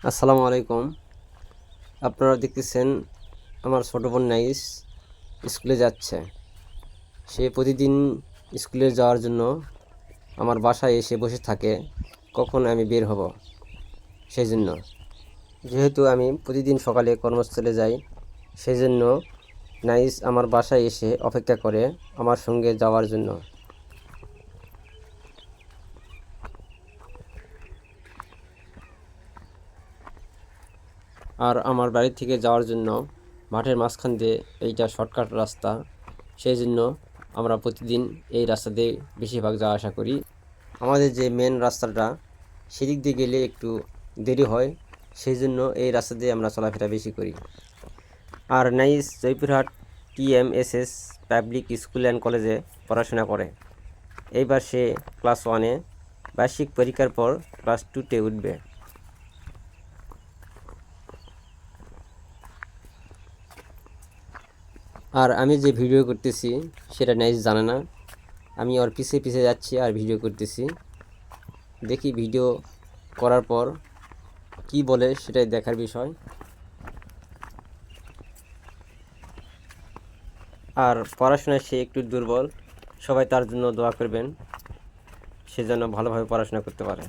আসসালামু আলাইকুম। আপনারা দেখতেছেন আমার ছোট বোন নাইস স্কুলে যাচ্ছে। সে প্রতিদিন স্কুলে যাওয়ার জন্য আমার বাসায় এসে বসে থাকে কখন আমি বের হব। সেই জন্য যেহেতু আমি প্রতিদিন সকালে কর্মস্থলে যাই, সেই জন্য নাইস আমার বাসায় এসে অপেক্ষা করে আমার সঙ্গে যাওয়ার জন্য। আর আমার বাড়ি থেকে যাওয়ার জন্য মাঠের মাঝখান দিয়ে এইটা শর্টকাট রাস্তা, সেই জন্য আমরা প্রতিদিন এই রাস্তা দিয়ে বেশিরভাগ যাওয়া আসা করি। আমাদের যে মেন রাস্তাটা সেদিক দিয়ে গেলে একটু দেরি হয়, সেই জন্য এই রাস্তা দিয়ে আমরা চলাফেরা বেশি করি। আর nice Joypurhat TMSS public school and কলেজে পড়াশোনা করে। এইবার সে ক্লাস 1-এ, বার্ষিক পরীক্ষার পর ক্লাস 2-তে উঠবে। আর আমি যে ভিডিও করতেছি সেটা নাইস জানে না। আমি ওর পিছে পিছে যাচ্ছি আর ভিডিও করতেছি। দেখি ভিডিও করার পর কি বলে সেটাই দেখার বিষয়। আর পড়াশোনায় সে একটু দুর্বল, সবাই তার জন্য দোয়া করবেন, সে যেন ভালোভাবে পড়াশোনা করতে পারে।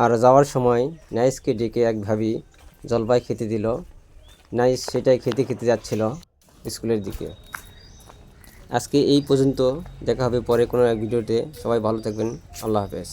আর যাওয়ার সময় নাইসকে ডেকে এক ভাবি জলপাই খেতে দিল। নাইস সেটাই খেতে খেতে যাচ্ছিল স্কুলের দিকে। আজকে এই পর্যন্ত, দেখা হবে পরে কোনো এক ভিডিওতে। সবাই ভালো থাকবেন। আল্লাহ হাফেজ।